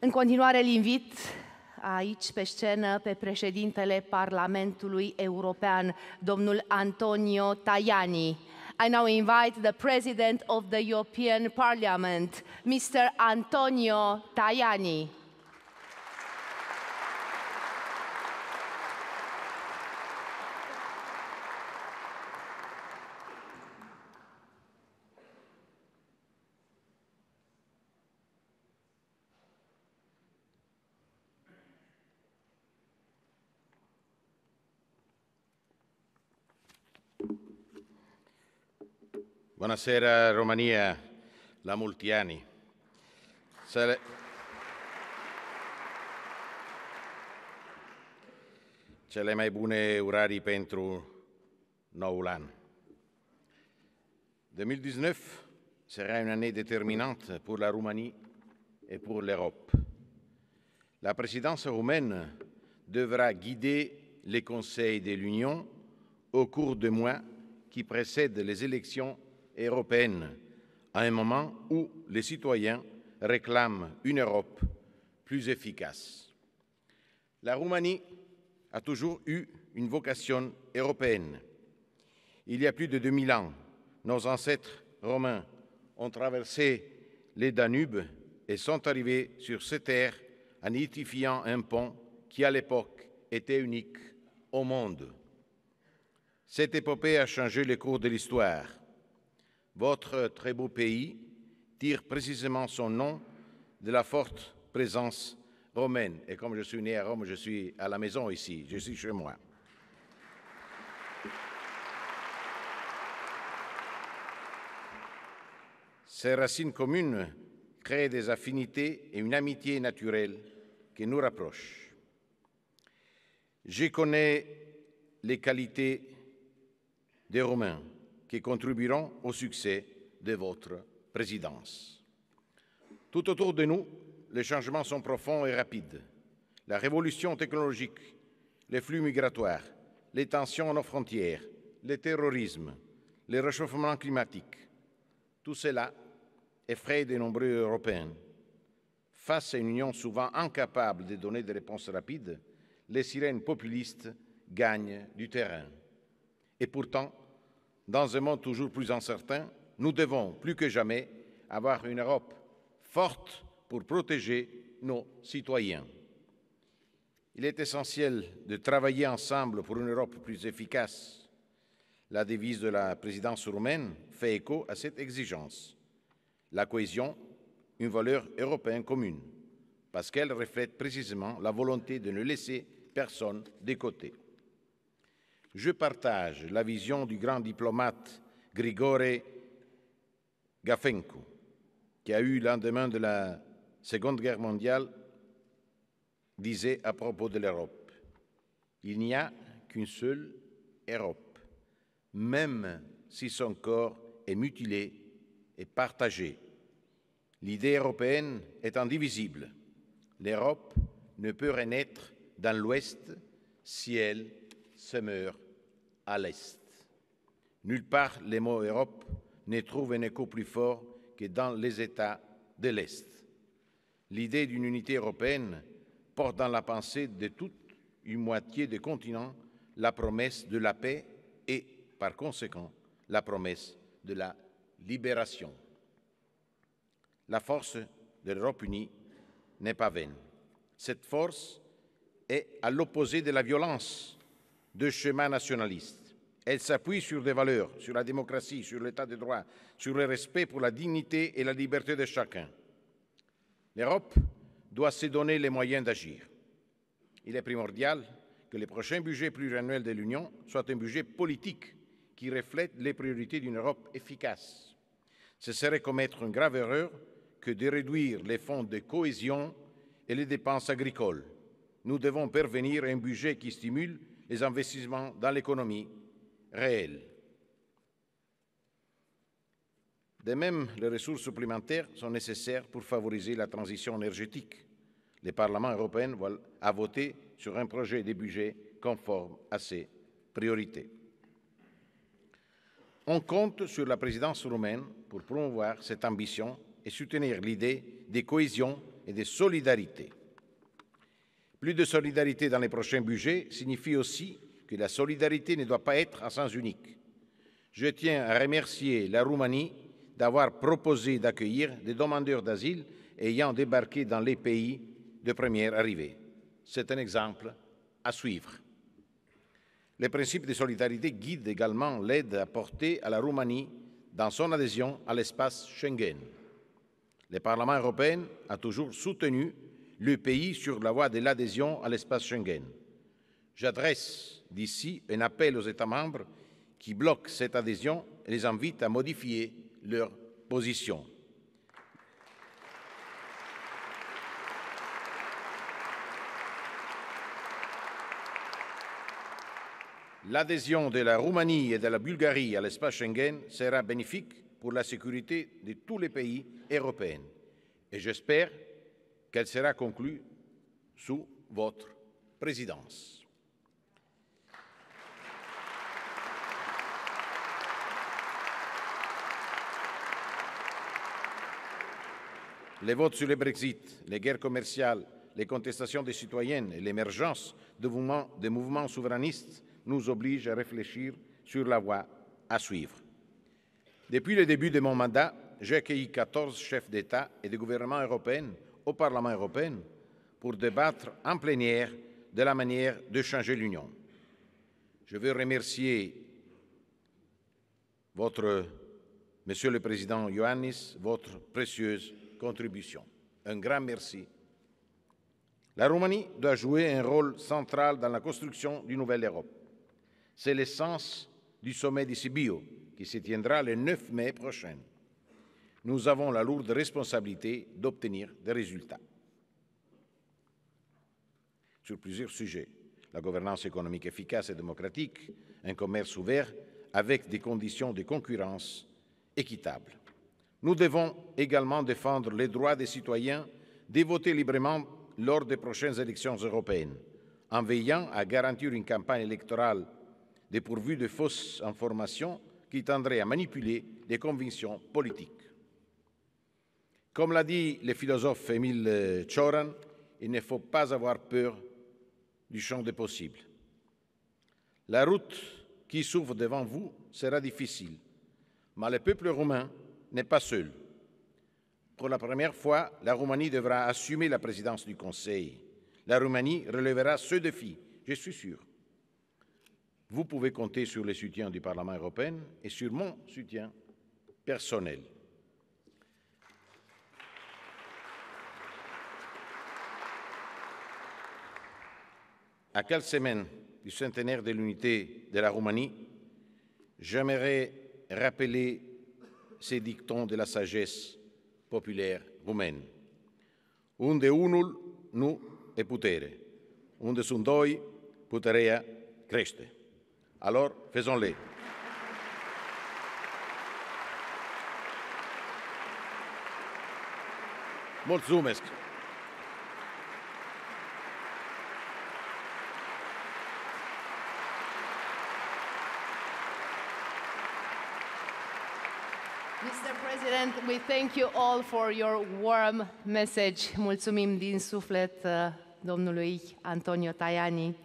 În continuare îl invit aici pe scenă pe președintele Parlamentului European, domnul Antonio Tajani. I now invite the President of the European Parliament, Mr. Antonio Tajani. Buonasera Romania, la multi anni. Cele mai bune urarii pentru noul an. 2019 sera une année déterminante pour la Roumanie et pour l'Europe. La présidence roumaine devra guider les conseils de l'Union au cours des mois qui précèdent les élections européenne, à un moment où les citoyens réclament une Europe plus efficace. La Roumanie a toujours eu une vocation européenne. Il y a plus de 2000 ans, nos ancêtres romains ont traversé les Danubes et sont arrivés sur ces terres en édifiant un pont qui, à l'époque, était unique au monde. Cette épopée a changé le cours de l'histoire. Votre très beau pays tire précisément son nom de la forte présence romaine. Et comme je suis né à Rome, je suis à la maison ici, je suis chez moi. Ces racines communes créent des affinités et une amitié naturelle qui nous rapprochent. Je connais les qualités des Romains qui contribueront au succès de votre présidence. Tout autour de nous, les changements sont profonds et rapides. La révolution technologique, les flux migratoires, les tensions à nos frontières, le terrorisme, le réchauffement climatique, tout cela effraie de nombreux Européens. Face à une Union souvent incapable de donner des réponses rapides, les sirènes populistes gagnent du terrain. Et pourtant, dans un monde toujours plus incertain, nous devons plus que jamais avoir une Europe forte pour protéger nos citoyens. Il est essentiel de travailler ensemble pour une Europe plus efficace. La devise de la présidence roumaine fait écho à cette exigence. La cohésion, une valeur européenne commune, parce qu'elle reflète précisément la volonté de ne laisser personne de côté. Je partage la vision du grand diplomate Grigore Gafencu, qui a eu, le lendemain de la Seconde Guerre mondiale, disait à propos de l'Europe: il n'y a qu'une seule Europe, même si son corps est mutilé et partagé. L'idée européenne est indivisible. L'Europe ne peut renaître dans l'Ouest si elle se meurt à l'Est. Nulle part les mots Europe ne trouvent un écho plus fort que dans les États de l'Est. L'idée d'une unité européenne porte dans la pensée de toute une moitié du continent la promesse de la paix et, par conséquent, la promesse de la libération. La force de l'Europe unie n'est pas vaine. Cette force est à l'opposé de la violence de schémas nationalistes. Elle s'appuie sur des valeurs, sur la démocratie, sur l'état de droit, sur le respect pour la dignité et la liberté de chacun. L'Europe doit se donner les moyens d'agir. Il est primordial que le prochain budget pluriannuel de l'Union soit un budget politique qui reflète les priorités d'une Europe efficace. Ce serait commettre une grave erreur que de réduire les fonds de cohésion et les dépenses agricoles. Nous devons parvenir à un budget qui stimule les investissements dans l'économie réelle. De même, les ressources supplémentaires sont nécessaires pour favoriser la transition énergétique. Le Parlement européen a voté sur un projet de budget conforme à ces priorités. On compte sur la présidence roumaine pour promouvoir cette ambition et soutenir l'idée de cohésion et de solidarité. Plus de solidarité dans les prochains budgets signifie aussi que la solidarité ne doit pas être à sens unique. Je tiens à remercier la Roumanie d'avoir proposé d'accueillir des demandeurs d'asile ayant débarqué dans les pays de première arrivée. C'est un exemple à suivre. Le principe de solidarité guide également l'aide apportée à la Roumanie dans son adhésion à l'espace Schengen. Le Parlement européen a toujours soutenu le pays sur la voie de l'adhésion à l'espace Schengen. J'adresse d'ici un appel aux États membres qui bloquent cette adhésion et les invite à modifier leur position. L'adhésion de la Roumanie et de la Bulgarie à l'espace Schengen sera bénéfique pour la sécurité de tous les pays européens et j'espère qu'elle sera conclue sous votre présidence. Les votes sur le Brexit, les guerres commerciales, les contestations des citoyens et l'émergence de mouvements souverainistes nous obligent à réfléchir sur la voie à suivre. Depuis le début de mon mandat, j'ai accueilli 14 chefs d'État et de gouvernement européens au Parlement européen pour débattre en plénière de la manière de changer l'Union. Je veux remercier Monsieur le Président Iohannis, votre précieuse contribution. Un grand merci. La Roumanie doit jouer un rôle central dans la construction d'une nouvelle Europe. C'est l'essence du sommet de Sibiu qui se tiendra le 9 mai prochain. Nous avons la lourde responsabilité d'obtenir des résultats. Sur plusieurs sujets, la gouvernance économique efficace et démocratique, un commerce ouvert avec des conditions de concurrence équitables. Nous devons également défendre les droits des citoyens de voter librement lors des prochaines élections européennes, en veillant à garantir une campagne électorale dépourvue de fausses informations qui tendraient à manipuler les convictions politiques. Comme l'a dit le philosophe Émile Cioran, il ne faut pas avoir peur du champ des possibles. La route qui s'ouvre devant vous sera difficile, mais le peuple roumain n'est pas seul. Pour la première fois, la Roumanie devra assumer la présidence du Conseil. La Roumanie relèvera ce défi, je suis sûr. Vous pouvez compter sur le soutien du Parlement européen et sur mon soutien personnel. À quelques semaines du centenaire de l'unité de la Roumanie, j'aimerais rappeler ces dictons de la sagesse populaire roumaine. Unde unul nu e putere, unde sunt doi, puterea crește. Alors, faisons-les. Mulțumesc! Mr. President, we thank you all for your warm message. Mulțumim din suflet domnului Antonio Tajani.